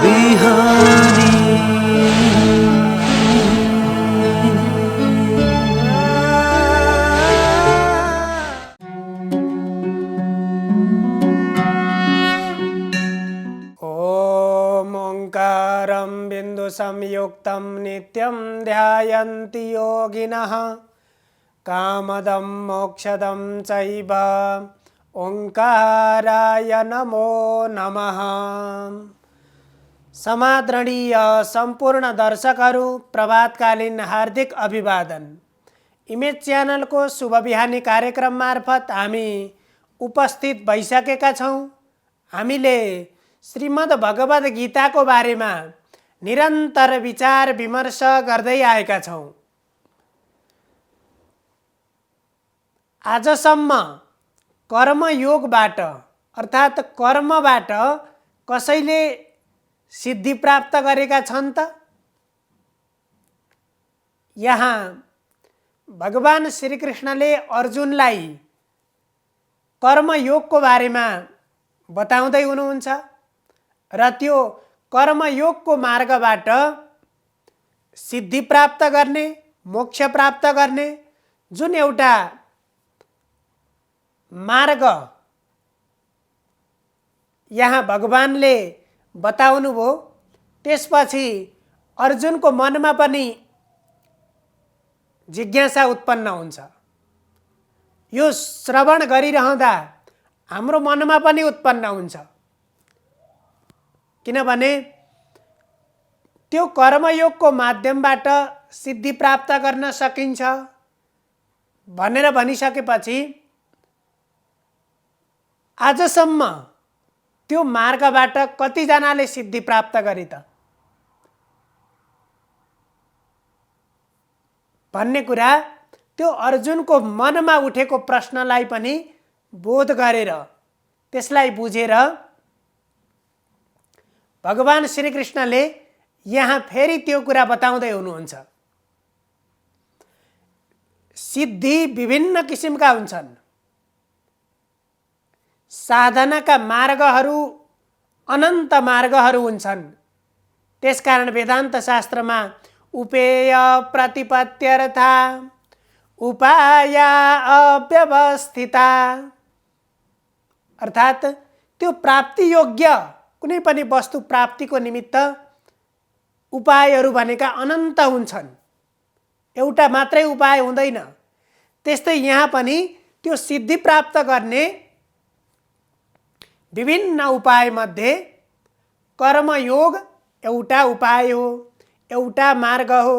बिहानी। ॐ ओंकारं बिंदु संयुक्तं नित्यं ध्यायन्ति योगिनः कामदं मोक्षदं चैव ओंकाराय नमो नमः। समादरणीय सम्पूर्ण दर्शकहरू प्रभातकालीन हार्दिक अभिवादन। इमेज च्यानलको शुभ बिहानी कार्यक्रम मार्फत हामी उपस्थित भइसकेका छौँ। हामीले श्रीमद् भगवद गीताको बारेमा निरन्तर विचार विमर्श गर्दै आएका छौँ। आजसम्म कर्मयोगबाट अर्थात् कर्मबाट कसैले सिद्धि प्राप्त गरेका छन् त? यहाँ भगवान श्रीकृष्णले अर्जुनलाई कर्मयोगको बारेमा बताउँदै हुनुहुन्छ र त्यो कर्मयोगको मार्गबाट सिद्धि प्राप्त गर्ने, मोक्ष प्राप्त गर्ने जुन एउटा मार्ग यहाँ भगवानले बताउनुभयो, त्यसपछि अर्जुनको मनमा पनि जिज्ञासा उत्पन्न हुन्छ। यो श्रवण गरिरहँदा हाम्रो मनमा पनि उत्पन्न हुन्छ, किनभने त्यो कर्मयोगको माध्यमबाट सिद्धि प्राप्त गर्न सकिन्छ भनेर भनिसकेपछि आजसम्म त्यो मार्गबाट कतिजनाले सिद्धि प्राप्त गरे त भन्ने कुरा त्यो अर्जुनको मनमा उठेको प्रश्नलाई पनि बोध गरेर त्यसलाई बुझेर भगवान श्रीकृष्णले यहाँ फेरि त्यो कुरा बताउँदै हुनुहुन्छ। सिद्धि विभिन्न किसिमका हुन्छन्। साधनाका मार्गहरू अनन्त मार्गहरू हुन्छन्। त्यसकारण वेदान्त शास्त्रमा उपेय प्रतिपत्त्यर्था उपाया अव्यवस्थिता अर्थात् त्यो प्राप्ति योग्य कुनै पनि वस्तु प्राप्तिको निमित्त उपायहरू भनेका अनन्त हुन्छन्। एउटा मात्रै उपाय हुँदैन। त्यस्तै यहाँ पनि त्यो सिद्धि प्राप्त गर्ने विभिन्न उपाय मध्ये कर्मयोग एउटा उपाय हो, एउटा मार्ग हो।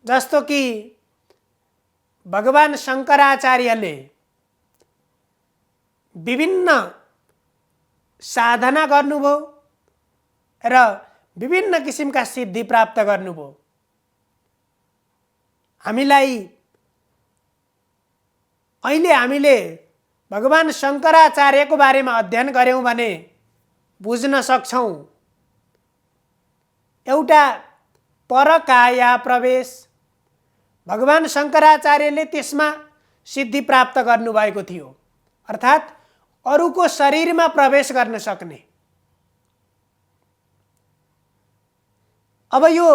जस्तो कि भगवान शङ्कराचार्यले विभिन्न साधना गर्नुभयो र विभिन्न किसिमका सिद्धि प्राप्त गर्नुभयो। अहिले हामीले भगवान शङ्कराचार्यको बारेमा अध्ययन गर्यौं भने बुझ्न सक्छौं। एउटा परकाया प्रवेश, भगवान शङ्कराचार्यले त्यसमा सिद्धि प्राप्त गर्नुभएको थियो, अर्थात् अरूको शरीरमा प्रवेश गर्न सक्ने। अब यो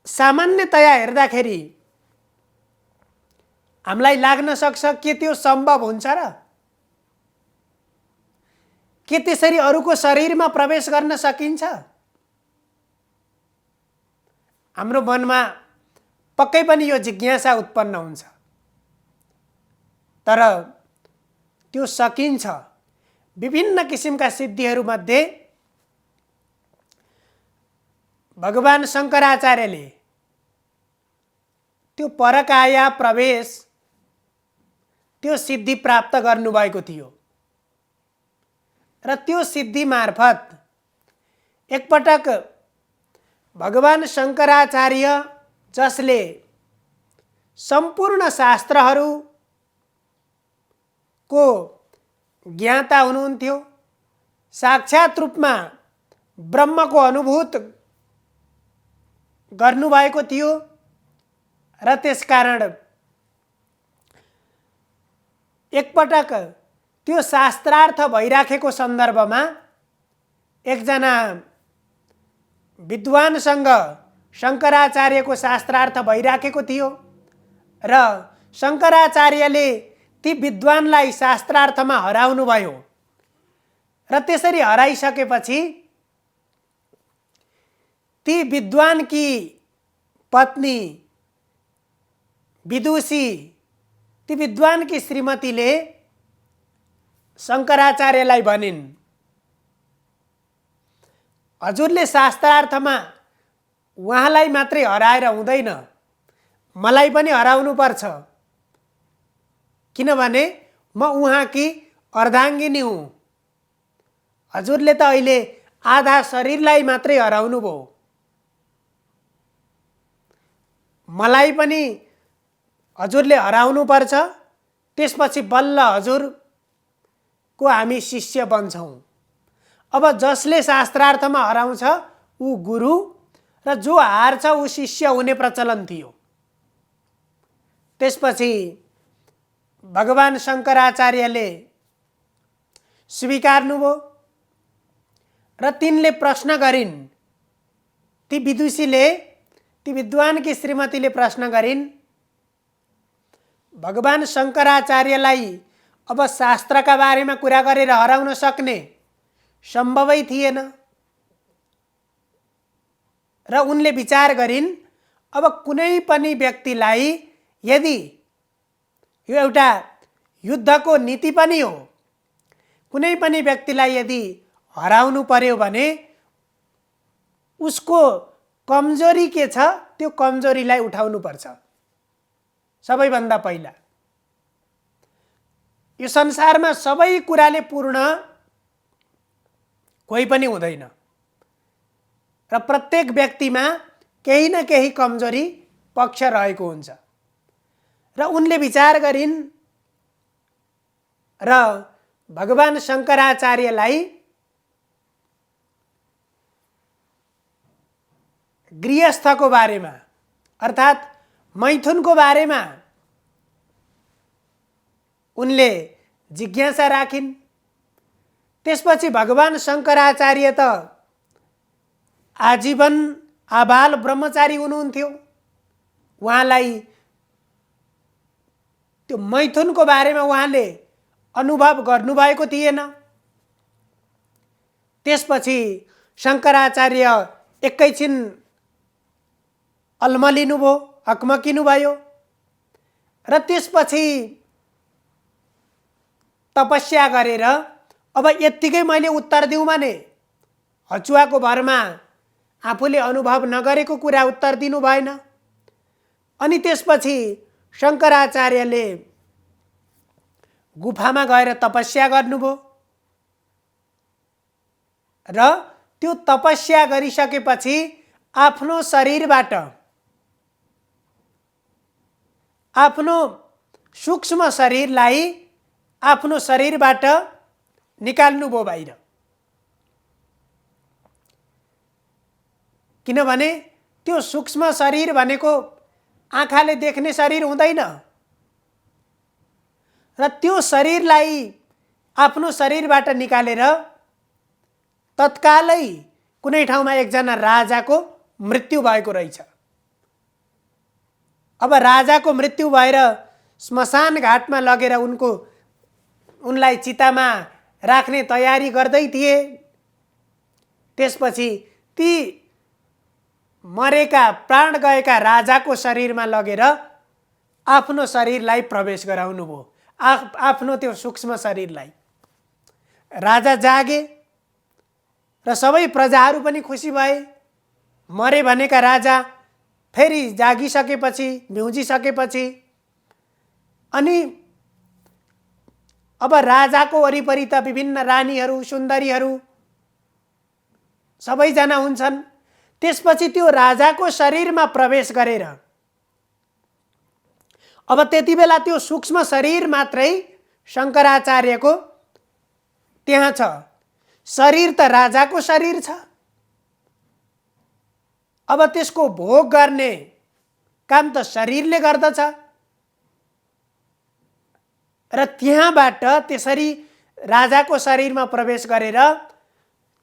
सामान्यतया हेर्दाखेरि हामीलाई लाग्न सक्छ के त्यो सम्भव हुन्छ र? के त्यसरी अरूको शरीरमा प्रवेश गर्न सकिन्छ? हाम्रो मनमा पक्कै पनि यो जिज्ञासा उत्पन्न हुन्छ। तर त्यो सकिन्छ। विभिन्न किसिमका सिद्धिहरूमध्ये भगवान शङ्कराचार्यले त्यो परकाया प्रवेश, त्यो सिद्धि प्राप्त गर्नुभएको थियो र त्यो सिद्धि मार्फत एकपटक भगवान शङ्कराचार्य जसले सम्पूर्ण शास्त्रहरूको ज्ञाता हुनुहुन्थ्यो, साक्षात् रूपमा ब्रह्मको अनुभूत गर्नुभएको थियो र त्यसकारण एकपटक त्यो शास्त्रार्थ भइराखेको सन्दर्भमा एकजना विद्वानसँग शङ्कराचार्यको शास्त्रार्थ भइराखेको थियो र शङ्कराचार्यले ती विद्वानलाई शास्त्रार्थमा हराउनु भयो र त्यसरी हराइसकेपछि ती विद्वानकी पत्नी विदुषी, ती विद्वानकी श्रीमतीले शङ्कराचार्यलाई भनिन्, हजुरले शास्त्रार्थमा उहाँलाई मात्रै हराएर हुँदैन, मलाई पनि हराउनु पर्छ, किनभने म उहाँकी अर्धाङ्गिनी हुँ। हजुरले त अहिले आधा शरीरलाई मात्रै हराउनु भयो, मलाई पनि हजुरले हराउनु पर्छ, त्यसपछि बल्ल हजुरको हामी शिष्य बन्छौँ। अब जसले शास्त्रार्थमा हराउँछ ऊ गुरु र जो हार्छ ऊ शिष्य हुने प्रचलन थियो। त्यसपछि भगवान शङ्कराचार्यले स्वीकार्नुभयो र तिनले प्रश्न गरिन्, ती विदुषीले, ती विद्वानकी श्रीमतीले प्रश्न गरिन्, भगवान शङ्कराचार्यलाई अब शास्त्रका बारेमा कुरा गरेर हराउन सक्ने सम्भवै थिएन र उनले विचार गरिन्, अब कुनै पनि व्यक्तिलाई यदि यो एउटा युद्धको नीति पनि हो, कुनै पनि व्यक्तिलाई यदि हराउनु पर्यो भने उसको कमजोरी के छ त्यो कमजोरीलाई उठाउनु पर्छ। सबैभन्दा पहिला यो संसारमा सबै कुराले पूर्ण कोही पनि हुँदैन र प्रत्येक व्यक्तिमा केही न केही कमजोरी पक्ष रहेको हुन्छ र उनले विचार गरिन् र भगवान शङ्कराचार्यलाई गृहस्थको बारेमा अर्थात् मैथुनको बारेमा उनले जिज्ञासा राखिन्। त्यसपछि भगवान शङ्कराचार्य त आजीवन आबाल ब्रह्मचारी हुनुहुन्थ्यो, उहाँलाई त्यो मैथुनको बारेमा उहाँले अनुभव गर्नुभएको थिएन। त्यसपछि शङ्कराचार्य एकैछिन अल्मलिनुभयो, हकमकिनुभयो र त्यसपछि तपस्या गरेर अब यत्तिकै मैले उत्तर दिउँ भने हचुवाको भरमा आफूले अनुभव नगरेको कुरा उत्तर दिनु भएन। अनि त्यसपछि शङ्कराचार्यले गुफामा गएर तपस्या गर्नुभयो र त्यो तपस्या गरिसकेपछि आफ्नो शरीरबाट, आफ्नो सूक्ष्म शरीरलाई आफ्नो शरीरबाट निकाल्नुभयो बाहिर, किनभने त्यो सूक्ष्म शरीर भनेको आँखाले देख्ने शरीर हुँदैन र त्यो शरीरलाई आफ्नो शरीरबाट निकालेर तत्कालै कुनै ठाउँमा एकजना राजाको मृत्यु भएको रहेछ। अब राजाको मृत्यु भएर श्मशान घाटमा लगेर उनलाई चितामा राख्ने तयारी गर्दै थिए। त्यसपछि ती मरेका प्राण गएका राजाको शरीरमा लगेर आफ्नो शरीरलाई प्रवेश गराउनु भयो, आफ्नो त्यो सूक्ष्म शरीरलाई। राजा जागे र सबै प्रजाहरू पनि खुसी भए। मरे भनेका राजा फेरि जागिसकेपछि, भ्युजिसकेपछि अनि अब राजाको वरिपरि त विभिन्न रानीहरू, सुन्दरीहरू सबैजना हुन्छन्। त्यसपछि त्यो राजाको शरीरमा प्रवेश गरेर अब त्यति बेला त्यो सूक्ष्म शरीर मात्रै शङ्कराचार्यको त्यहाँ छ। शरीर त राजाको शरीर छ। अब त्यसको भोग गर्ने काम त शरीरले गर्दछ र त्यहाँबाट त्यसरी राजाको शरीरमा प्रवेश गरेर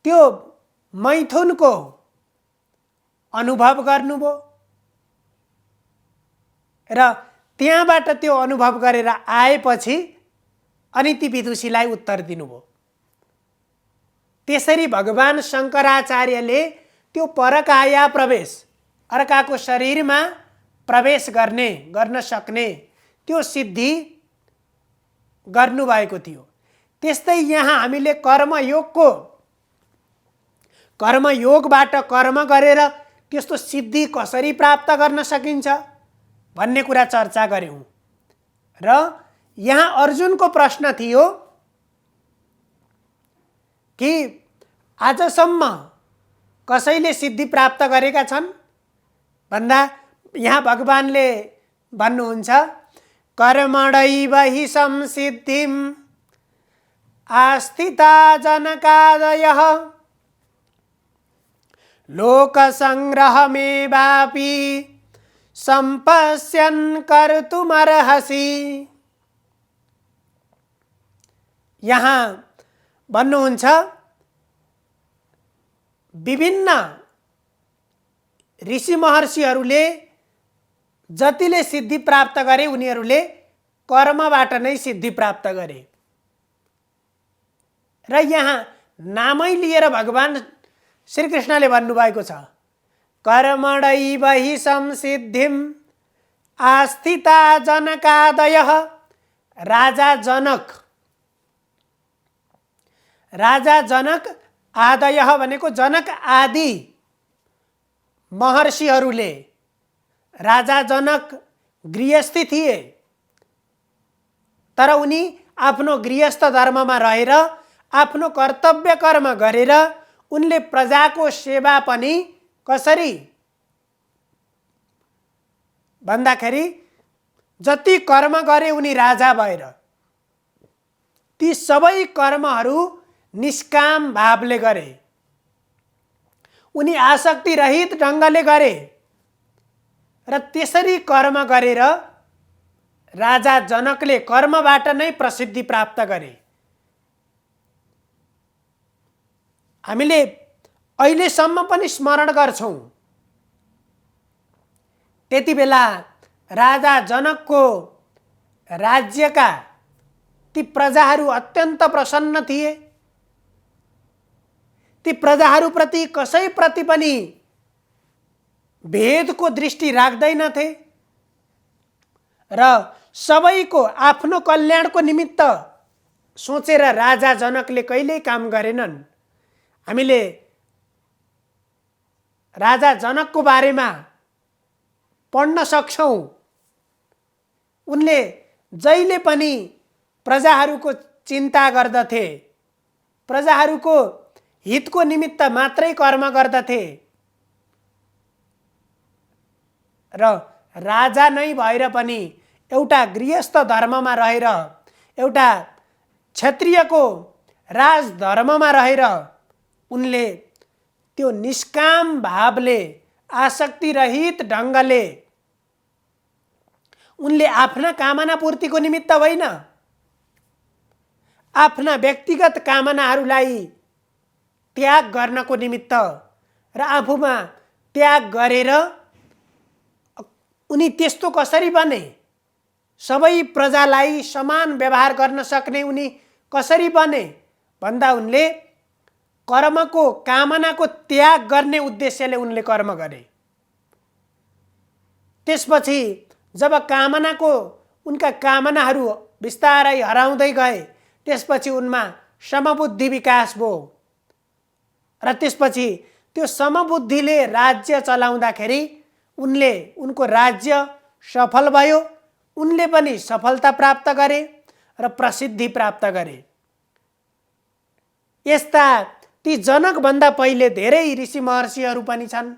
त्यो मैथुनको अनुभव गर्नुभयो र त्यहाँबाट त्यो अनुभव गरेर आएपछि अनि ती विदुषीलाई उत्तर दिनुभयो। त्यसरी भगवान शङ्कराचार्यले त्यो परकाया प्रवेश, अर्काको शरीरमा प्रवेश गर्न सक्ने त्यो सिद्धि गर्नुभएको थियो। त्यस्तै यहाँ हामीले कर्मयोगबाट कर्म गरेर त्यस्तो सिद्धि कसरी प्राप्त गर्न सकिन्छ भन्ने कुरा चर्चा गर्यौं। र यहाँ अर्जुनको प्रश्न थियो कि आजसम्म कसैले सिद्धि प्राप्त गरेका छन् भन्दा यहाँ भगवानले भन्नुहुन्छ कर्मणैव हि संसिद्धिम् आस्थिता जनकादयः लोकसंग्रहमेवापि सम्पश्यन् कर्तुमर्हसि। यहाँ भन्नुहुन्छ विभिन्न ऋषि महर्षिहरूले जतिले सिद्धि प्राप्त गरे उनीहरूले कर्मबाट नै सिद्धि प्राप्त गरे। र यहाँ नामै लिएर भगवान श्रीकृष्णले भन्नुभएको छ कर्मणैव हि संसिद्धिम् आस्थिता जनकादयः। राजा जनक आदयः भनेको जनक आदि महर्षिहरूले। राजा जनक गृहस्थी थिए तर उनी आफ्नो गृहस्थ धर्ममा रहेर आफ्नो कर्तव्य कर्म गरेर उनले प्रजाको सेवा पनि कसरी भन्दाखेरि जति कर्म गरे उनी राजा भएर ती सबै कर्महरू निष्काम भावले गरे। उनी आसक्ति रहित ढङ्गले गरे र त्यसरी कर्म गरेर राजा जनकले कर्मबाट नै प्रसिद्धि प्राप्त गरे। हामीले अहिलेसम्म पनि स्मरण गर्छौं त्यति बेला राजा जनकको राज्यका ती प्रजाहरू अत्यन्त प्रसन्न थिए। ती प्रजाहरूप्रति कसैप्रति पनि भेदको दृष्टि राख्दैनथे र सबैको आफ्नो कल्याणको निमित्त सोचेर राजा जनकले कहिल्यै काम गरेनन्। हामीले राजा जनकको बारेमा पढ्न सक्छौं। उनले जहिले पनि प्रजाहरूको चिन्ता गर्दथे, प्रजाहरूको हितको निमित्त मात्रै कर्म गर्दथे र राजा नै भएर पनि एउटा गृहस्थ धर्ममा रहेर एउटा क्षत्रियको राजधर्ममा रहेर उनले त्यो निष्काम भावले आसक्ति रहित ढङ्गले उनले आफ्ना कामना पूर्तिको निमित्त होइन आफ्ना व्यक्तिगत कामनाहरूलाई त्याग गर्नको निमित्त र आफूमा त्याग गरेर उनी त्यस्तो कसरी बने, सबै प्रजालाई समान व्यवहार गर्न सक्ने उनी कसरी बने भन्दा उनले कर्मको कामनाको त्याग गर्ने उद्देश्यले उनले कर्म गरे। त्यसपछि जब उनका कामनाहरू बिस्तारै हराउँदै गए त्यसपछि उनमा समबुद्धि विकास भयो र त्यसपछि त्यो समबुद्धिले राज्य चलाउँदाखेरि उनको राज्य सफल भयो। उनले पनि सफलता प्राप्त गरे र प्रसिद्धि प्राप्त गरे। यस्ता ती जनकभन्दा पहिले धेरै ऋषि महर्षिहरू पनि छन्।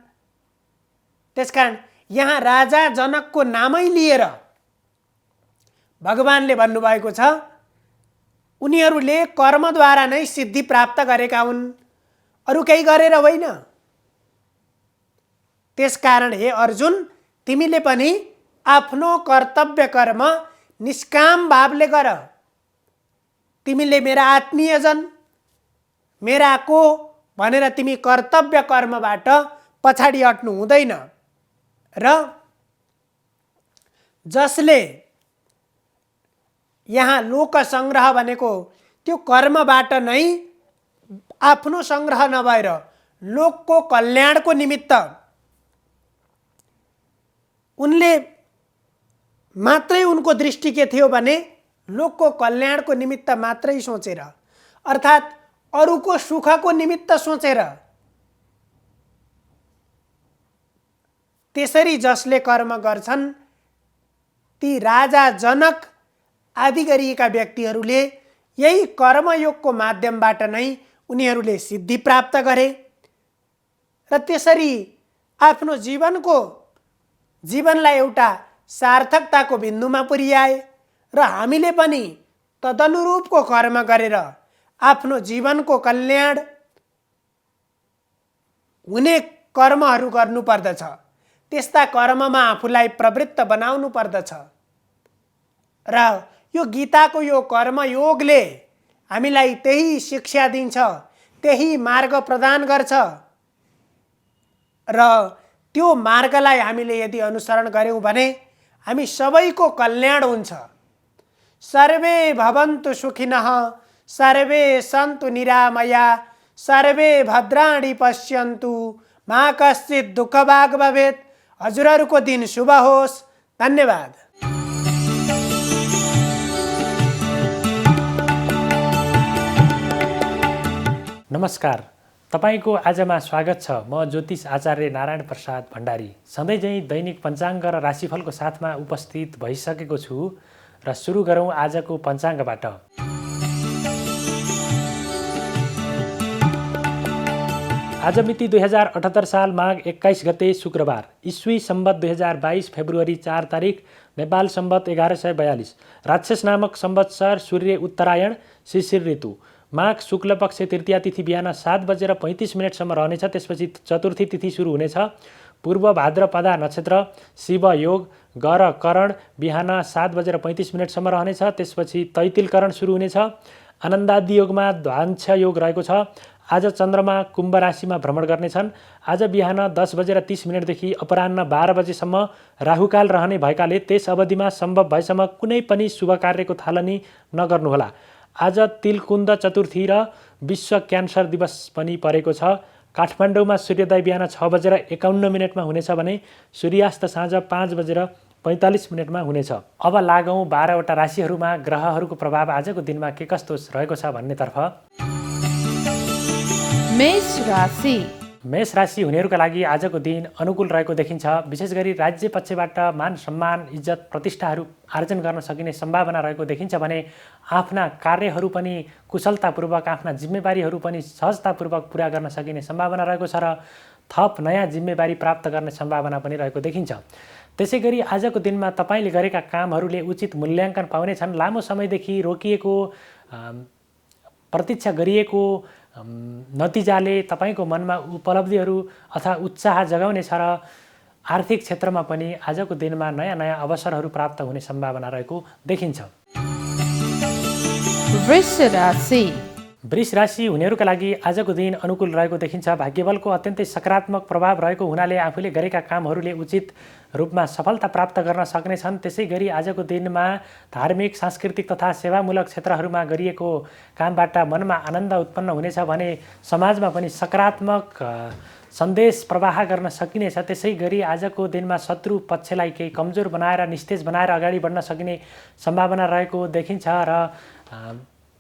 त्यसकारण यहाँ राजा जनकको नामै लिएर भगवानले भन्नुभएको छ उनीहरूले कर्मद्वारा नै सिद्धि प्राप्त गरेका हुन्, अरू केही गरेर होइन। त्यसकारण हे अर्जुन तिमीले पनि आफ्नो कर्तव्य कर्म निष्काम भावले गर। तिमीले मेरा आत्मीयजन, मेरा को भनेर तिमी कर्तव्य कर्मबाट पछाडि हट्नु हुँदैन। र जसले यहाँ लोक सङ्ग्रह भनेको त्यो कर्मबाट नै आफ्नो सङ्ग्रह नभएर लोकको कल्याणको निमित्त उनले मात्रै उनको दृष्टि के थियो भने लोकको कल्याणको निमित्त मात्रै सोचेर, अर्थात् अरूको सुखको निमित्त सोचेर। त्यसरी जसले कर्म गर्छन् ती राजा जनक आदि गरिएका व्यक्तिहरूले यही कर्मयोगको माध्यमबाट नै उनीहरूले सिद्धि प्राप्त गरे र त्यसरी आफ्नो जीवनलाई एउटा सार्थकताको बिन्दुमा पुर्याए। र हामीले पनि तदनुरूपको कर्म गरेर आफ्नो जीवनको कल्याण हुने कर्महरू गर्नुपर्दछ। त्यस्ता कर्ममा आफूलाई प्रवृत्त बनाउनु पर्दछ। र यो गीताको यो कर्मयोगले हामीलाई त्यही शिक्षा दिन्छ, त्यही मार्ग प्रदान गर्छ। र त्यो मार्गलाई हामीले यदि अनुसरण गर्यौँ भने हामी सबैको कल्याण हुन्छ। सर्वे भवन्तु सुखिनः, सर्वे सन्तु निरामया, सर्वे भद्राणि पश्यन्तु, मा कश्चित् दुःखभाग् भवेत्। हजुरहरूको दिन शुभ होस्। धन्यवाद। नमस्कार, तपाईको आजमा स्वागत छ। म ज्योतिष आचार्य नारायण प्रसाद भण्डारी सधैँ झैँ दैनिक पञ्चाङ्ग र राशिफलको साथमा उपस्थित भइसकेको छु र सुरु गरौँ आजको पञ्चाङ्गबाट। आज मिति 2078 साल माघ 21 गते शुक्रबार, ईस्वी सम्वत 2022 फेब्रुअरी 4 तारिक, नेपाल सम्वत 1142, राक्षस नामक संवत्सर, सूर्य उत्तरायण, शिशिर ऋतु, माघ शुक्ल पक्ष तृतीया तिथि बिहान 7:35 रहनेछ। त्यसपछि चतुर्थी तिथि सुरु हुनेछ। पूर्व भाद्रपदा नक्षत्र, शिव योग, गर करण बिहान 7:35 रहनेछ। त्यसपछि तैतिल करण सुरु हुनेछ। आनन्दादि योगमा ध्वांश योग रहेको छ। आज चन्द्रमा कुम्भ राशिमा भ्रमण गर्नेछन्। आज बिहान 10:30 देखि अपराह्न 12 बजेसम्म राहुकाल रहने भएकाले त्यस अवधिमा सम्भव भएसम्म कुनै पनि शुभ कार्यको थालनी नगर्नुहोला। आज तिलकुन्द चतुर्थी र विश्व क्यान्सर दिवस पनि परेको छ। काठमाडौँमा सूर्योदय बिहान 6:51 हुनेछ भने सूर्यास्त साँझ 5:45 हुनेछ। अब लागौँ 12वटा राशिहरूमा ग्रहहरूको प्रभाव आजको दिनमा के कस्तो रहेको छ भन्नेतर्फ। मेष राशि हुनेहरूका लागि आजको दिन अनुकूल रहेको देखिन्छ। विशेष गरी राज्य पक्षबाट मान सम्मान, इज्जत, प्रतिष्ठाहरू आर्जन गर्न सकिने सम्भावना रहेको देखिन्छ भने आफ्ना कार्यहरू पनि कुशलतापूर्वक, आफ्ना जिम्मेवारीहरू पनि सहजतापूर्वक पुरा गर्न सकिने सम्भावना रहेको छ र थप नयाँ जिम्मेवारी प्राप्त गर्ने सम्भावना पनि रहेको देखिन्छ। त्यसै गरी आजको दिनमा तपाईँले गरेका कामहरूले उचित मूल्याङ्कन पाउनेछन्। लामो समयदेखि रोकिएको, प्रतीक्षा गरिएको नतिजाले तपाईँको मनमा उपलब्धिहरू अथवा उत्साह जगाउनेछ र आर्थिक क्षेत्रमा पनि आजको दिनमा नयाँ नयाँ अवसरहरू प्राप्त हुने सम्भावना रहेको देखिन्छ। वृष राशि हुनेहरूका लागि आजको दिन अनुकूल रहेको देखिन्छ। भाग्यबलको अत्यन्तै सकारात्मक प्रभाव रहेको हुनाले आफूले गरेका कामहरूले उचित रूपमा सफलता प्राप्त गर्न सक्नेछन्। त्यसै गरी आजको दिनमा धार्मिक, सांस्कृतिक तथा सेवामूलक क्षेत्रहरूमा गरिएको कामबाट मनमा आनन्द उत्पन्न हुनेछ भने समाजमा पनि सकारात्मक सन्देश प्रवाह गर्न सकिनेछ। त्यसै गरी आजको दिनमा शत्रु पक्षलाई केही कमजोर बनाएर, निस्तेज बनाएर अगाडि बढ्न सकिने सम्भावना रहेको देखिन्छ र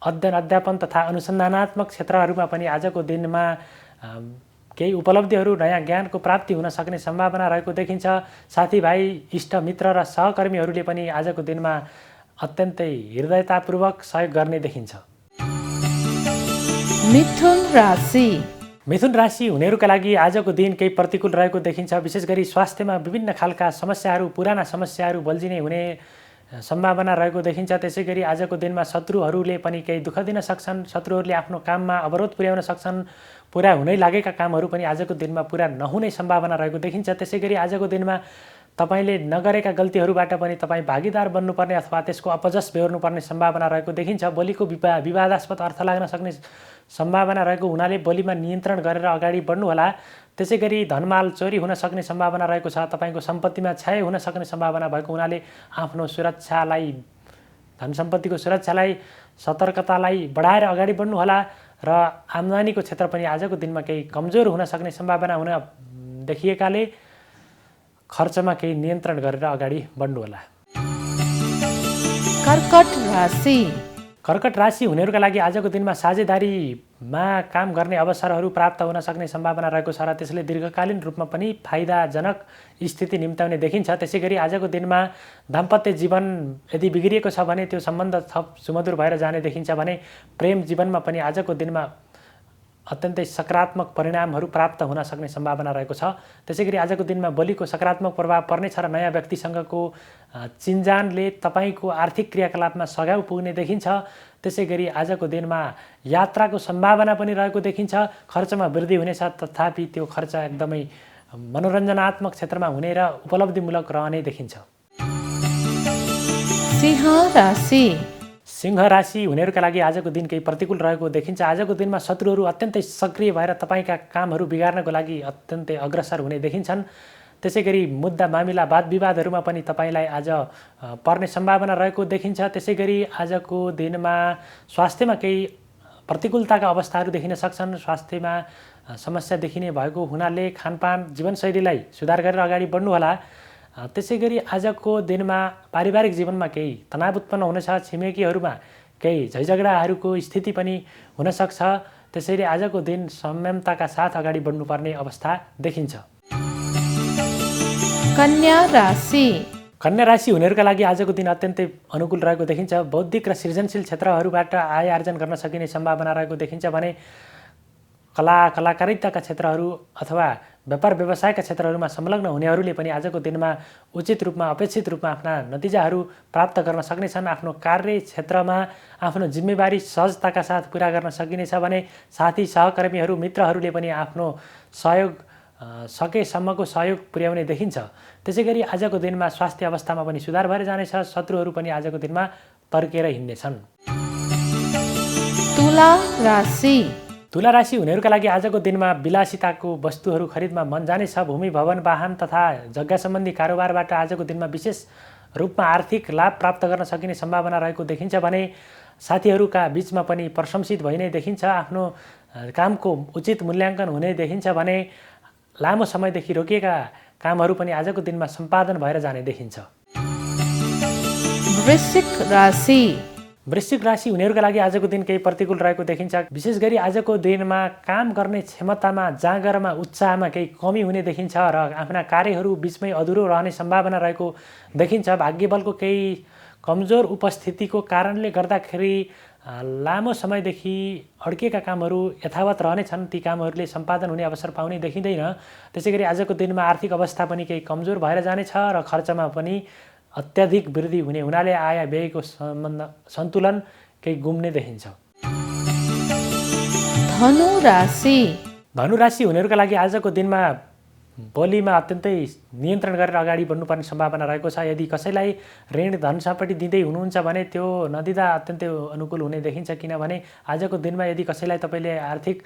अध्ययन, अध्यापन तथा अनुसन्धानात्मक क्षेत्रहरूमा पनि आजको दिनमा केही उपलब्धिहरू, नयाँ ज्ञानको प्राप्ति हुन सक्ने सम्भावना रहेको देखिन्छ। साथीभाइ, इष्टमित्र र सहकर्मीहरूले पनि आजको दिनमा अत्यन्तै हृदयतापूर्वक सहयोग गर्ने देखिन्छ। मिथुन राशि हुनेहरूका लागि आजको दिन केही प्रतिकूल रहेको देखिन्छ। विशेष गरी स्वास्थ्यमा विभिन्न खालका समस्याहरू, पुराना समस्याहरू बल्झिने हुने सम्भावना रहेको देखिन्छ। त्यसै गरी आजको दिनमा शत्रुहरूले पनि केही दुःख दिन सक्छन्। शत्रुहरूले आफ्नो काममा अवरोध पुर्याउन सक्छन्। पुरा हुनै लागेका कामहरू पनि आजको दिनमा पुरा नहुने सम्भावना रहेको देखिन्छ। त्यसै गरी आजको दिनमा तपाईँले नगरेका गल्तीहरूबाट पनि तपाईँ भागीदार बन्नुपर्ने अथवा त्यसको अपजस बेहोर्नुपर्ने सम्भावना रहेको देखिन्छ। बोलीको विवादास्पद अर्थ लाग्न सक्ने सम्भावना रहेको हुनाले बोलीमा नियन्त्रण गरेर अगाडि बढ्नुहोला। त्यसै गरी धनमाल चोरी हुन सक्ने सम्भावना रहेको छ। तपाईँको सम्पत्तिमा क्षय हुन सक्ने सम्भावना भएको हुनाले आफ्नो सुरक्षालाई, धन सम्पत्तिको सुरक्षालाई, सतर्कतालाई बढाएर अगाडि बढ्नुहोला। र आम्दानीको क्षेत्र पनि आजको दिनमा केही कमजोर हुन सक्ने सम्भावना हुन देखिएकाले खर्चमा केही नियन्त्रण गरेर अगाडि बढ्नुहोला। कर्कट राशि। कर्कट राशि हुनेहरूका लागि आजको दिनमा साझेदारीमा काम गर्ने अवसरहरू प्राप्त हुन सक्ने सम्भावना रहेको छ र त्यसले दीर्घकालीन रूपमा पनि फाइदाजनक स्थिति निम्त्याउने देखिन्छ। त्यसै गरी आजको दिनमा दाम्पत्य जीवन यदि बिग्रिएको छ भने त्यो सम्बन्ध थप सुमधुर भएर जाने देखिन्छ भने प्रेम जीवनमा पनि आजको दिनमा अत्यन्तै सकारात्मक परिणामहरू प्राप्त हुन सक्ने सम्भावना रहेको छ। त्यसै गरी आजको दिनमा बलिको सकारात्मक प्रभाव पर्नेछ र नयाँ व्यक्तिसँगको चिन्जानले तपाईँको आर्थिक क्रियाकलापमा सघाउ पुग्ने देखिन्छ। त्यसै गरी आजको दिनमा यात्राको सम्भावना पनि रहेको देखिन्छ। खर्चमा वृद्धि हुनेछ, तथापि त्यो खर्च एकदमै मनोरञ्जनात्मक क्षेत्रमा हुने र उपलब्धिमूलक रहने देखिन्छ। सिंह राशि। सिंह राशि हुनेहरूका लागि आजको दिन केही प्रतिकूल रहेको देखिन्छ। आजको दिनमा शत्रुहरू अत्यन्तै सक्रिय भएर तपाईँका कामहरू बिगार्नको लागि अत्यन्तै अग्रसर हुने देखिन्छन्। त्यसै गरी मुद्दा मामिला वाद विवादहरूमा पनि तपाईँलाई आज पर्ने सम्भावना रहेको देखिन्छ। त्यसै गरी आजको दिनमा स्वास्थ्यमा केही प्रतिकूलताका अवस्थाहरू देखिन सक्छन्। स्वास्थ्यमा समस्या देखिने भएको हुनाले खानपान जीवनशैलीलाई सुधार गरेर अगाडि बढ्नुहोला। त्यसै गरी आजको दिनमा पारिवारिक जीवनमा केही तनाव उत्पन्न हुनेछ। छिमेकीहरूमा केही झैझगडाहरूको स्थिति पनि हुनसक्छ। त्यसैले आजको दिन संयमताका साथ अगाडि बढ्नुपर्ने अवस्था देखिन्छ। कन्या राशि। कन्या राशि हुनेहरूका लागि आजको दिन अत्यन्तै अनुकूल रहेको देखिन्छ। बौद्धिक र सृजनशील क्षेत्रहरूबाट आय आर्जन गर्न सकिने सम्भावना रहेको देखिन्छ भने कलाकारिताका क्षेत्रहरू अथवा व्यापार व्यवसायका क्षेत्रहरूमा संलग्न हुनेहरूले पनि आजको दिनमा उचित रूपमा, अपेक्षित रूपमा आफ्ना नतिजाहरू प्राप्त गर्न सक्नेछन्। आफ्नो कार्य क्षेत्रमा आफ्नो जिम्मेवारी सहजताका साथ पुरा गर्न सकिनेछ भने साथी, सहकर्मीहरू, मित्रहरूले पनि आफ्नो सहयोग सकेसम्मको सहयोग पुर्याउने देखिन्छ। त्यसै गरी आजको दिनमा स्वास्थ्य अवस्थामा पनि सुधार भएर जानेछ। शत्रुहरू पनि आजको दिनमा तर्केर हिँड्नेछन्। तुला राशि। तुला राशि हुनेहरूका लागि आजको दिनमा विलासिताको वस्तुहरू खरिदमा मन जानेछ। भूमि, भवन, वाहन तथा जग्गा सम्बन्धी कारोबारबाट आजको दिनमा विशेष रूपमा आर्थिक लाभ प्राप्त गर्न सकिने सम्भावना रहेको देखिन्छ भने साथीहरूका बीचमा पनि प्रशंसित भइ नै देखिन्छ। आफ्नो कामको उचित मूल्याङ्कन हुने देखिन्छ भने लामो समयदेखि रोकिएका कामहरू पनि आजको दिनमा सम्पादन भएर जाने देखिन्छ। वृश्चिक राशि। वृश्चिक राशि हुनेहरूका लागि आजको दिन केही प्रतिकूल रहेको देखिन्छ। विशेष गरी आजको दिनमा काम गर्ने क्षमतामा, जाँगरमा, उत्साहमा केही कमी हुने देखिन्छ र आफ्ना कार्यहरू बिचमै अधुरो रहने सम्भावना रहेको देखिन्छ। भाग्यबलको केही कमजोर उपस्थितिको कारणले गर्दाखेरि लामो समयदेखि अड्किएका कामहरू यथावत रहनेछन्। ती कामहरूले सम्पादन हुने अवसर पाउने देखिँदैन। त्यसै गरी आजको दिनमा आर्थिक अवस्था पनि केही कमजोर भएर जानेछ र खर्चमा पनि अत्याधिक वृद्धि हुने हुनाले आय व्ययको सन्तुलन केही गुम्ने देखिन्छ। धनु राशि। धनु राशि हुनेहरूका लागि आजको दिनमा बोलीमा अत्यन्तै नियन्त्रण गरेर अगाडि बढ्नुपर्ने सम्भावना रहेको छ। यदि कसैलाई ऋण धन सम्पत्ति दिँदै हुनुहुन्छ भने त्यो नदिँदा अत्यन्तै अनुकूल हुने देखिन्छ। किनभने आजको दिनमा यदि कसैलाई तपाईँले आर्थिक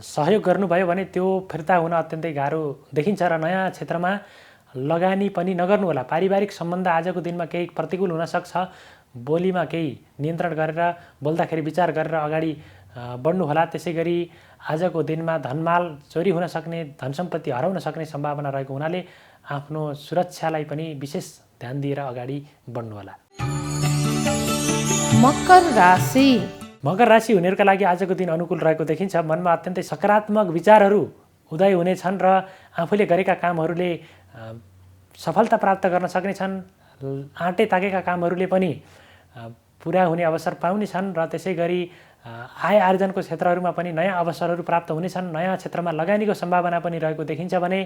सहयोग गर्नुभयो भने त्यो फिर्ता हुन अत्यन्तै गाह्रो देखिन्छ र नयाँ क्षेत्रमा लगानी पनि नगर्नुहोला। पारिवारिक सम्बन्ध आजको दिनमा केही प्रतिकूल हुनसक्छ। बोलीमा केही नियन्त्रण गरेर, बोल्दाखेरि विचार गरेर अगाडि बढ्नुहोला। त्यसै गरी आजको दिनमा धनमाल चोरी हुन सक्ने, धन सम्पत्ति हराउन सक्ने सम्भावना रहेको हुनाले आफ्नो सुरक्षालाई पनि विशेष ध्यान दिएर अगाडि बढ्नुहोला। मकर राशि। मकर राशि हुनेहरूका लागि आजको दिन अनुकूल रहेको देखिन्छ। मनमा अत्यन्तै सकारात्मक विचारहरू उदय हुनेछन् र आफूले गरेका कामहरूले सफलता प्राप्त गर्न सक्नेछन्। आँटे ताकेका कामहरूले पनि पुरा हुने अवसर पाउनेछन् र त्यसै गरी आय आर्जनको क्षेत्रहरूमा पनि नयाँ अवसरहरू प्राप्त हुनेछन्। नयाँ क्षेत्रमा लगानीको सम्भावना पनि रहेको देखिन्छ भने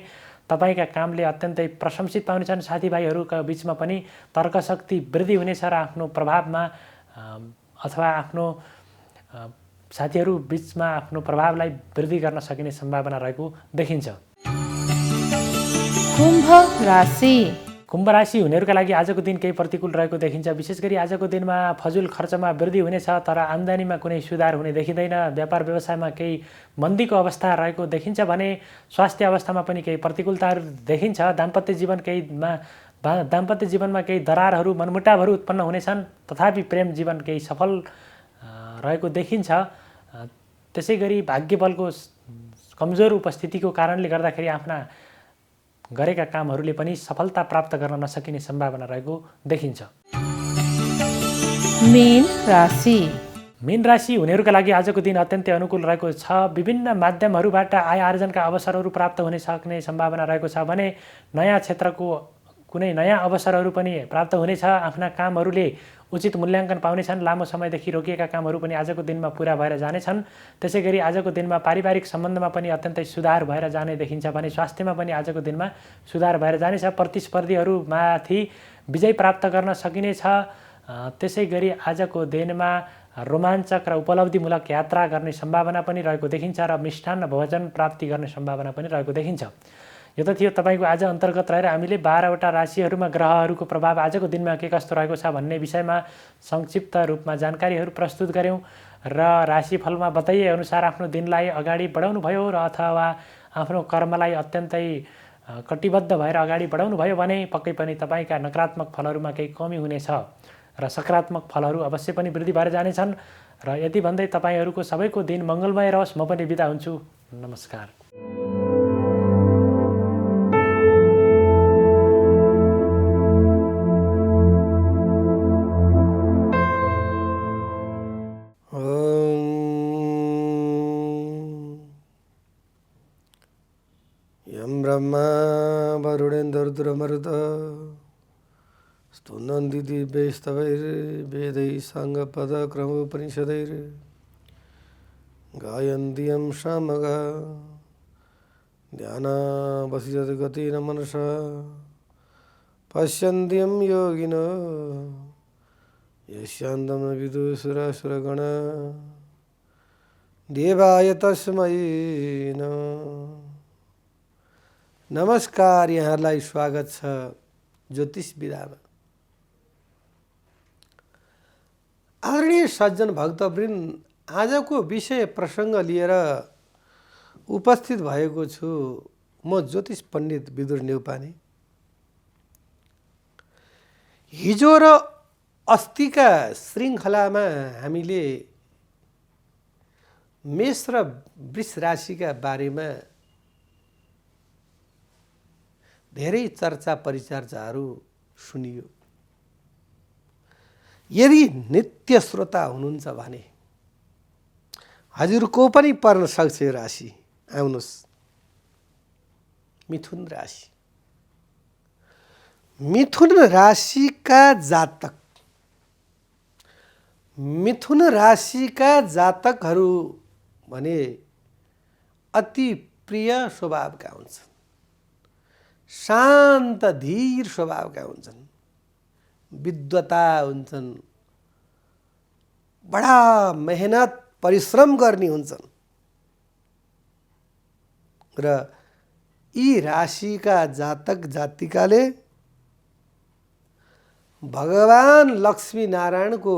तपाईँका कामले अत्यन्तै प्रशंसित पाउनेछन्। साथीभाइहरूका बिचमा पनि तर्कशक्ति वृद्धि हुनेछ र आफ्नो प्रभावमा अथवा आफ्नो साथीहरू बिचमा आफ्नो प्रभावलाई वृद्धि गर्न सकिने सम्भावना रहेको देखिन्छ। कुम्भ राशि कुम्भ राशि हुनेहरूका लागि आजको दिन केही प्रतिकूल रहेको देखिन्छ। विशेष गरी आजको दिनमा फजुल खर्चमा वृद्धि हुनेछ, तर आम्दानीमा कुनै सुधार हुने देखिँदैन। व्यापार व्यवसायमा केही मन्दीको अवस्था रहेको देखिन्छ भने स्वास्थ्य अवस्थामा पनि केही प्रतिकूलताहरू देखिन्छ। दाम्पत्य जीवनमा केही दरारहरू, मनमुटावहरू उत्पन्न हुनेछन्, तथापि प्रेम जीवन केही सफल रहेको देखिन्छ। त्यसै गरी भाग्यबलको कमजोर उपस्थितिको कारणले गर्दाखेरि आफ्ना गरेका कामहरूले पनि सफलता प्राप्त गर्न नसकिने सम्भावना रहेको देखिन्छ। मीन राशि मीन राशि हुनेहरूका लागि आजको दिन अत्यन्तै अनुकूल रहेको छ। विभिन्न माध्यमहरूबाट आय आर्जनका अवसरहरू प्राप्त हुन सक्ने सम्भावना रहेको छ भने नयाँ क्षेत्रको कुनै नयाँ अवसरहरू पनि प्राप्त हुनेछ। आफ्ना कामहरूले उचित मूल्याङ्कन पाउनेछन्। लामो समयदेखि रोकिएका कामहरू पनि आजको दिनमा पुरा भएर जानेछन्। त्यसै गरी आजको दिनमा पारिवारिक सम्बन्धमा पनि अत्यन्तै सुधार भएर जाने देखिन्छ भने स्वास्थ्यमा पनि आजको दिनमा सुधार भएर जानेछ। प्रतिस्पर्धीहरूमाथि विजय प्राप्त गर्न सकिनेछ। त्यसै गरी आजको दिनमा रोमाञ्चक र उपलब्धिमूलक यात्रा गर्ने सम्भावना पनि रहेको देखिन्छ र मिष्ठान्न भोजन प्राप्ति गर्ने सम्भावना पनि रहेको देखिन्छ। यो त थियो तपाईँको आज अन्तर्गत रहेर हामीले 12वटा राशिहरूमा ग्रहहरूको प्रभाव आजको दिनमा के कस्तो रहेको छ भन्ने विषयमा संक्षिप्त रूपमा जानकारीहरू प्रस्तुत गऱ्यौँ र राशिफलमा बताइए अनुसार आफ्नो दिनलाई अगाडि बढाउनु भयो र अथवा आफ्नो कर्मलाई अत्यन्तै कटिबद्ध भएर अगाडि बढाउनु भयो भने पक्कै पनि तपाईँका नकारात्मक फलहरूमा केही कमी हुनेछ र सकारात्मक फलहरू अवश्य पनि वृद्धि भएर जानेछन्। र यति भन्दै तपाईँहरूको सबैको दिन मङ्गलमय रहोस्। म पनि बिदा हुन्छु। नमस्कार। ब्रह्मा वरुणेन्द्ररुद्रमरुत स्तुनन्ति दिव्यैस्तवैर्वेदैः साङ्गपदक्रमोपनिषदैः गायन्ति यं सामगा ध्यानावसितगतेन मनसा पश्यन्ति यं योगिनो यस्यान्तं न विदुषुरासुरगणा देवाय तस्मै नमः। नमस्कार, यहाँलाई स्वागत छ ज्योतिष विधामा। आदरणीय सज्जन भक्तवृन्द, आजको विषय प्रसङ्ग लिएर उपस्थित भएको छु। म ज्योतिष पण्डित विदुर न्यौपाने। हिजो र अस्तिका श्रृङ्खलामा हामीले मेष र वृष राशिका बारेमा धेरै चर्चा परिचर्चाहरू सुनियो। यदि नित्य श्रोता हुनुहुन्छ भने हजुरको पनि पर्न सक्छ यो राशि। आउनुहोस्, मिथुन राशि। मिथुन राशिका जातक, मिथुन राशिका जातकहरू भने अति प्रिय स्वभावका हुन्छन्, शान्त धीर स्वभावका हुन्छन्, विद्वता हुन्छन्, बडा मेहनत परिश्रम गर्ने हुन्छन् र यी राशिका जातक जातिकाले भगवान लक्ष्मी नारायणको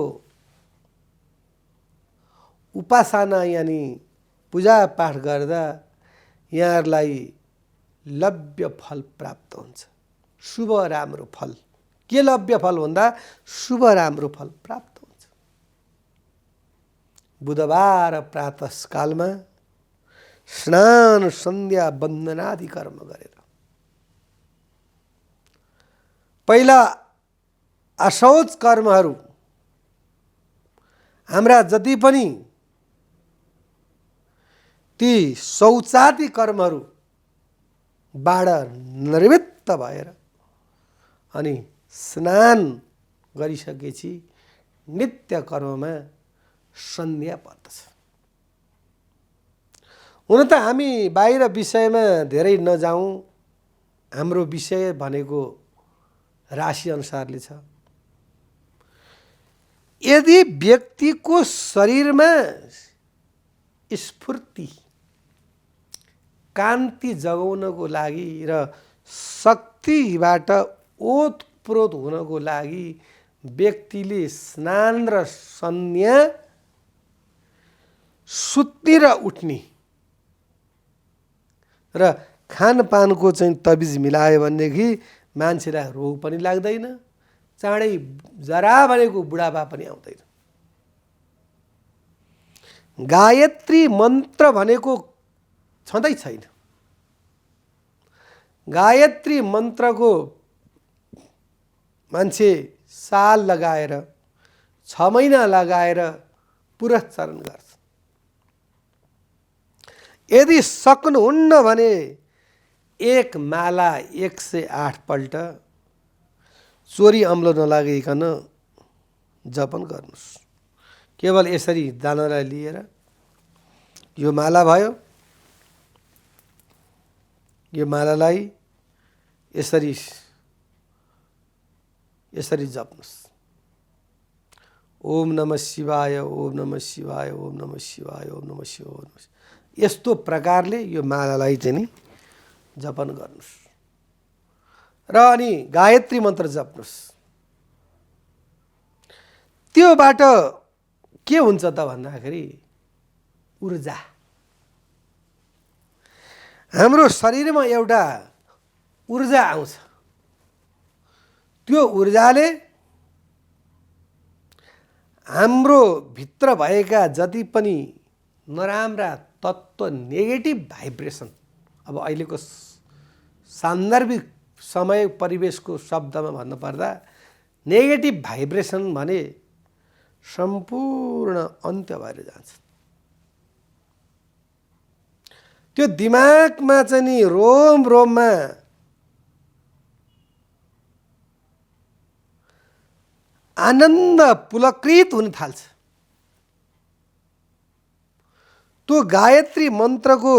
उपासना यानि पूजा पाठ गर्दा यहाँहरूलाई लभ्य फल प्राप्त हुन्छ। शुभ राम्रो फल। के लभ्य फल भन्दा शुभ राम्रो फल प्राप्त हुन्छ। बुधबार प्रातःकालमा स्नान सन्ध्या वन्दनादि कर्म गरेर पहिला असौच कर्महरू हाम्रा जति पनि ती शौचादि कर्महरू बाट निवृत्त भएर अनि स्नान गरिसकेपछि नित्य कर्ममा सन्ध्या पर्दछ। हुन त हामी बाहिर विषयमा धेरै नजाउँ, हाम्रो विषय भनेको राशि अनुसारले छ। यदि व्यक्तिको शरीरमा स्फूर्ति कान्ति जगाउनको लागि र शक्तिबाट ओतप्रोत हुनको लागि व्यक्तिले स्नान र सन्ध्या, सुत्ने र उठ्ने र खानपानको चाहिँ तबिज मिलायो भनेदेखि मान्छेलाई रोग पनि लाग्दैन, चाँडै जरा भनेको बुढापा पनि आउँदैन। गायत्री मन्त्र भनेको छँदै छैन। गायत्री मन्त्रको मान्छे साल लगाएर 6 महिना लगाएर पुरस्चरण गर्छ। यदि सक्नुहुन्न भने एक माला 108 पल्ट चोरी अम्लो नलागिकन जपन गर्नुहोस्। केवल यसरी दानालाई लिएर यो माला भयो, यो मालालाई यसरी जप्नुहोस्। ओम नमः शिवाय, ओम नमः शिवाय, ओम नमः शिवाय, ओम नमः शिवाय। यस्तो प्रकारले यो मालालाई चाहिँ नि जपन गर्नुहोस् र अनि गायत्री मन्त्र जप्नुहोस्। त्योबाट के हुन्छ त भन्दाखेरि ऊर्जा, हाम्रो शरीरमा एउटा ऊर्जा आउँछ। त्यो ऊर्जाले हाम्रो भित्र भएका जति पनि नराम्रा तत्त्व, नेगेटिभ भाइब्रेसन, अब अहिलेको सान्दर्भिक समय परिवेशको शब्दमा भन्नुपर्दा नेगेटिभ भाइब्रेसन भने सम्पूर्ण अन्त्य भएर जान्छ। त्यो दिमागमा चाहिँ नि रोम रोममा आनन्द पुलकृत हुन थाल्छ। त्यो गायत्री मन्त्रको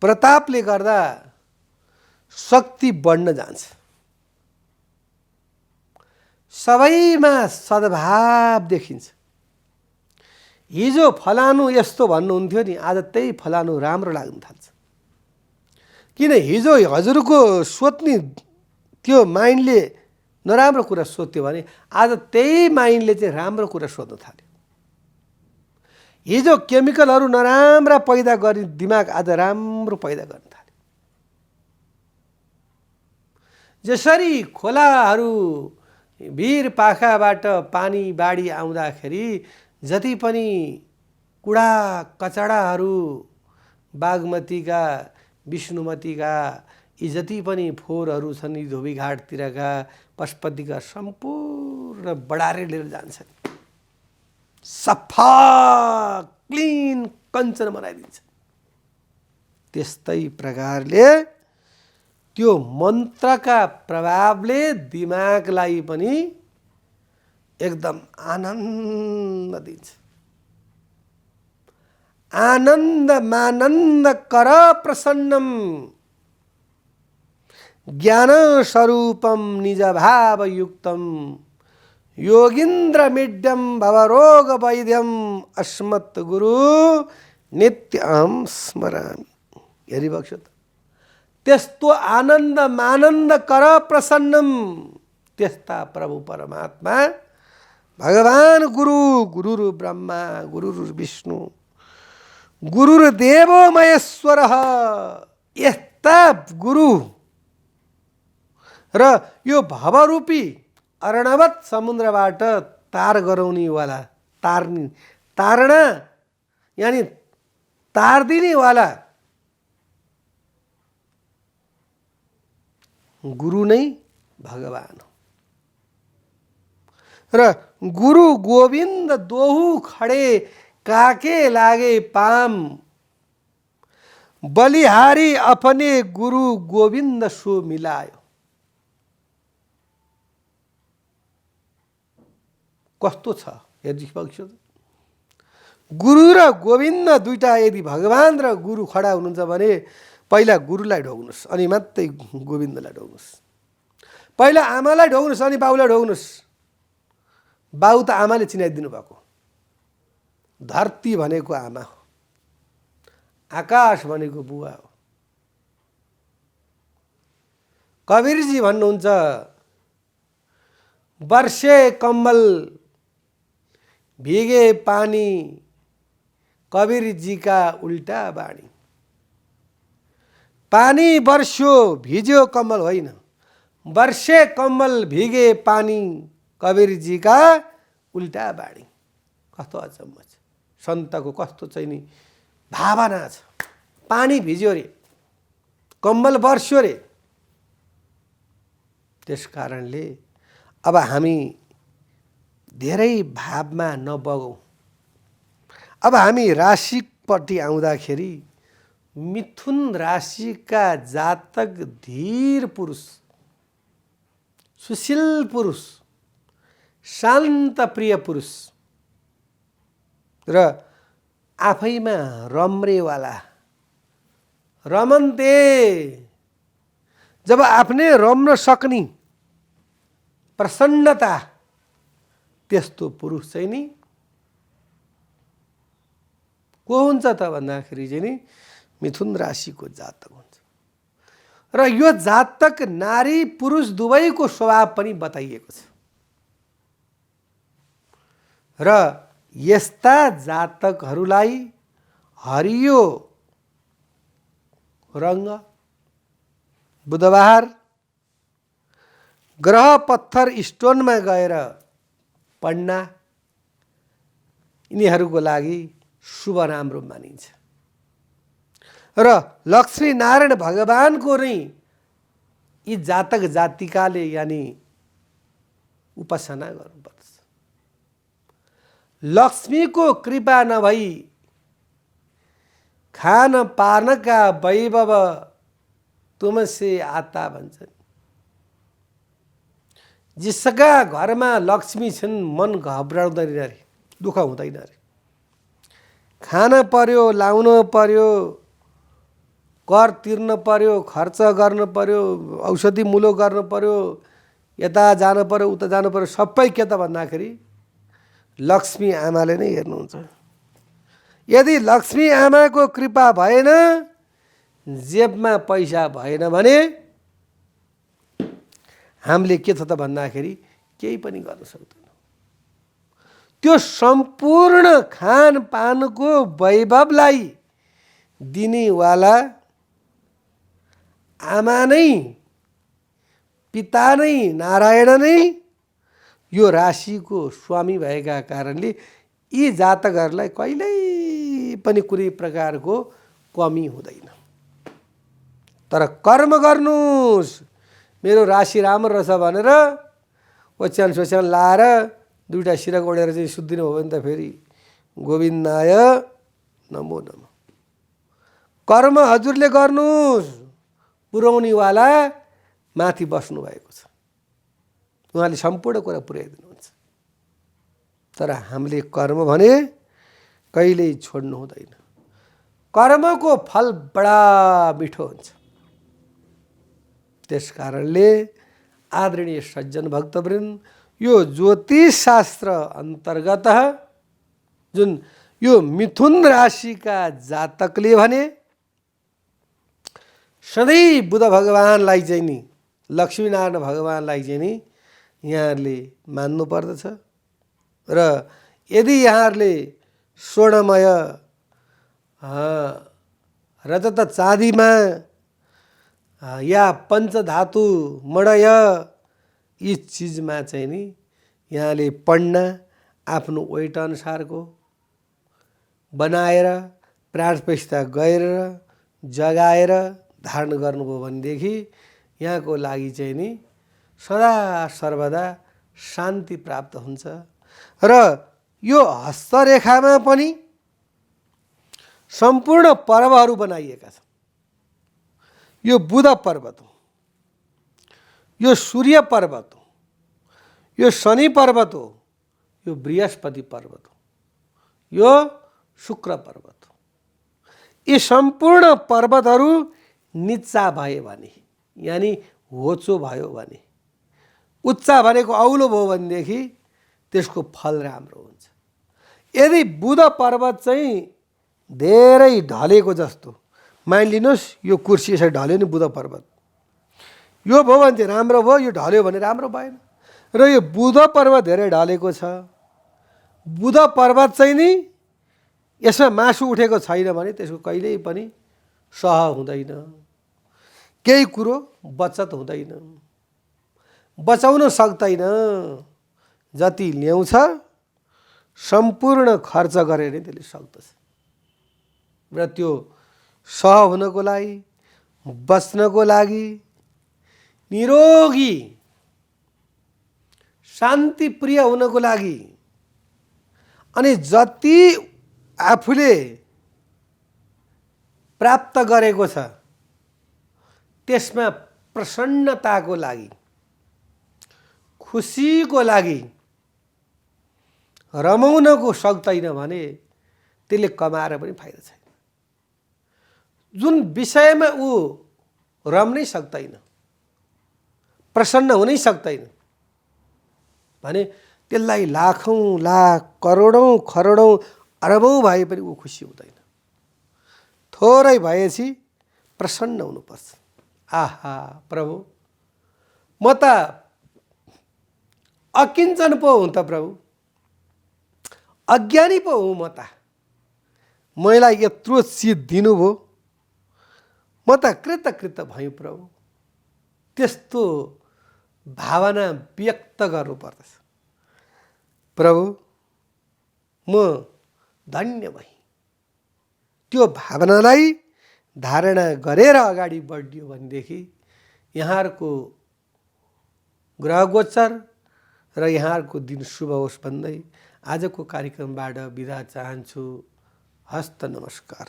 प्रतापले गर्दा शक्ति बढ्न जान्छ। सबैमा सद्भाव देखिन्छ। हिजो फलानु यस्तो भन्नुहुन्थ्यो नि, आज त्यही फलानु राम्रो लाग्न थाल्छ। किन हिजो हजुरको सोच्ने त्यो माइन्डले नराम्रो कुरा सोध्यो भने आज त्यही माइन्डले चाहिँ राम्रो कुरा सोध्न थाल्यो। हिजो केमिकलहरू नराम्रा पैदा गर्ने दिमाग आज राम्रो पैदा गर्न थाल्यो। जसरी खोलाहरू भिर पाखाबाट पानी बाढी आउँदाखेरि जति पनि कुडा कचडाहरू बागमतीका, विष्णुमतीका यी जति पनि फोहोरहरू छन्, यी धोबीघाटतिरका, पशुपतिका सम्पूर्ण बढारे लिएर जान्छन्। सफा क्लिन कञ्चन बनाइदिन्छ। त्यस्तै प्रकारले त्यो मन्त्रका प्रभावले दिमागलाई पनि एकदम आनन्द दिन्छ। आनन्द मानन्द कर प्रसन्नम ज्ञान स्वरूपम निज भाव युक्तम योगीन्द्र मिड्यम भवरोग वैद्यम अस्मत् गुरु नित्य अहम स्मरामि। हेरी बक्सो त त्यस्तो आनन्द मानन्द कर प्रसन्नम, त्यस्ता प्रभु परमात्मा भगवान गुरु, गुरुरु ब्रह्मा, गुरुरु विष्णु, गुरुरु देवो महेश्वर, यस्ता गुरु र यो भवरूपी अर्णवत समुद्रबाट तार गराउनेवाला, तारणा यानी तारदिनेवाला गुरु नै भगवान हो। र गुरु गोविंद दोहु खडे काके लागे पाम, बलिहारी अपने गुरु गोविंद सो मिलायो। कस्तो छ हेर्दै बक्सो। गुरु र गोविन्द दुईटा यदि भगवान र गुरु खडा हुनुहुन्छ भने पहिला गुरुलाई ढोग्नुहोस् अनि मात्रै गोविन्दलाई ढोग्नुहोस्। पहिला आमालाई ढोग्नुहोस् अनि बाउलाई ढोग्नुहोस्। बाउ त आमाले चिनाइदिनु भएको। धरती भनेको आमा हो, आकाश भनेको बुवा हो, कवीरजी भन्नुहुन्छ वर्षे कम्बल भीगे पानी कवीरजीका उल्टा बाणी। पानी बर्स्यो भिज्यो कम्बल होइन, वर्षे कम्बल भिगे पानी कवीरजीका उल्टा बाणी। कस्तो अचम्म छ, सन्तको कस्तो चाहिँ नि भावना छ। पानी भिज्यो रे, कम्बल बर्स्यो रे। त्यस कारणले अब हामी धेरै भावमा नबगौँ। अब हामी राशिपट्टि आउँदाखेरि मिथुन राशिका जातक धीर पुरुष, सुशील पुरुष, शान्त प्रिय पुरुष र आफैमा रम्रेवाला, रमन्ते, जब आफ्नै रम्न सक्ने प्रसन्नता, त्यस्तो पुरुष चाहिँ नि को हुन्छ त भन्दाखेरि चाहिँ नि मिथुन राशिको जातक हुन्छ। र यो जातक नारी पुरुष दुवैको स्वभाव पनि बताइएको छ। र यस्ता जातकहरूलाई हरियो रङ्ग, बुधबार ग्रह पत्थर स्टोनमा गएर पढ्न यिनीहरूको लागि शुभ राम्रो मानिन्छ। र लक्ष्मी नारायण भगवानको नै यी जातक जातिकाले यानि उपासना गर्नुपर्छ। लक्ष्मीको कृपा नभई खान पार्नका वैभव तुमसे आता भन्छन्। जिसका घरमा लक्ष्मी छन् मन घबराउँदैन रे, दुःख हुँदैन रे। खान पर्यो, लाउन पर्यो, कर तिर्न पर्यो, खर्च गर्न पर्यो, औषधि मूलो गर्न पर्यो, यता जानु पर्यो, उता जानु पर्यो, सबै के त भन्दाखेरि लक्ष्मी आमाले नै हेर्नुहुन्छ। यदि लक्ष्मी आमाको कृपा भएन, जेबमा पैसा भएन भने हामीले के छ त भन्दाखेरि केही पनि गर्न सक्दैनौँ। त्यो सम्पूर्ण खानपानको वैभवलाई दिनेवाला आमा नै, पिता नै, नारायण नै यो राशिको स्वामी भएका कारणले यी जातकहरूलाई कहिल्यै पनि कुनै प्रकारको कमी हुँदैन। तर कर्म गर्नुस्, मेरो राशि राम्रो रहेछ भनेर ओछ्यान सोछ्यान लाएर दुईवटा सिरक ओढेर चाहिँ सुत्दिनु हो भने त फेरि गोविन्दाय नमो नमः। कर्म हजुरले गर्नुस्, पुर्याउनेवाला माथि बस्नु भएको छ, उहाँले सम्पूर्ण कुरा पुर्याइदिनुहुन्छ। तर हामीले कर्म भने कहिल्यै छोड्नु हुँदैन। कर्मको फल बडा मिठो हुन्छ। त्यस कारणले आदरणीय सज्जन भक्तवृन्द, यो ज्योतिष शास्त्र अन्तर्गत जुन यो मिथुन राशिका जातकले भने सधैँ बुध भगवानलाई चाहिँ नि, लक्ष्मीनारायण भगवानलाई चाहिँ नि यहाँहरूले मान्नु पर्दछ। र यदि यहाँहरूले स्वर्णमय रजत चाँदीमा या पञ्चधातु मणय यी चिजमा चाहिँ नि यहाँले पढ्न आफ्नो वेट अनुसारको बनाएर प्राण प्रतिष्ठा गरेर जगाएर धारण गर्नुभयो भनेदेखि यहाँको लागि चाहिँ नि सदा सर्वदा शान्ति प्राप्त हुन्छ। र यो हस्तरेखामा पनि सम्पूर्ण पर्वहरू बनाइएका छन्। यो बुध पर्वत हो, यो सूर्य पर्वत हो, यो शनि पर्वत हो, यो बृहस्पति पर्वत हो, यो शुक्र पर्वत हो। यी सम्पूर्ण पर्वतहरू निचा भए भने यानि होचो भयो भने, उच्चा भनेको औलो भयो भनेदेखि त्यसको फल राम्रो हुन्छ। यदि बुध पर्वत चाहिँ धेरै ढलेको जस्तो, मानिलिनुहोस् यो कुर्सी यसरी ढल्यो नि बुध पर्वत, यो भयो भने चाहिँ राम्रो भयो, यो ढल्यो भने राम्रो भएन। र यो बुध पर्वत धेरै ढलेको छ। बुध पर्वत चाहिँ नि यसमा मासु उठेको छैन भने त्यसको कहिल्यै पनि सह हुँदैन, केही कुरो बचत हुँदैन, बचाउन सक्दैन। जति ल्याउँछ सम्पूर्ण खर्च गरेर नै त्यसले सक्दछ। र त्यो सह हुनको लागि, बच्नको लागि, निरोगी शान्तिप्रिय हुनको लागि, अनि जति आफूले प्राप्त गरेको छ त्यसमा प्रसन्नताको लागि, खुसीको लागि रमाउनको सक्दैन भने त्यसले कमाएर पनि फाइदा छैन। जुन विषयमा ऊ रम्नै सक्दैन, प्रसन्न हुनै सक्दैन भने त्यसलाई लाखौँ लाख, करोडौँ खरोडौँ, अरबौँ भए पनि ऊ खुसी हुँदैन। थोरै भएपछि प्रसन्न हुनुपर्छ। आहा प्रभु, म त अकिञ्चन पो हुँ त प्रभु, अज्ञानी पो हुँ म त, मलाई यत्रो चिज दिनुभयो, म त कृतकृत भएँ प्रभु। त्यस्तो भावना व्यक्त गर्नुपर्दछ। प्रभु म धन्य भएँ। त्यो भावनालाई धारणा गरेर अगाडि बढ्यो भनेदेखि यहाँहरूको ग्रह गोचर र यहाँहरूको दिन शुभ होस् भन्दै आजको कार्यक्रमबाट बिदा चाहन्छु। हस्त नमस्कार।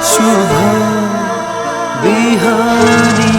शुभ बिहानी।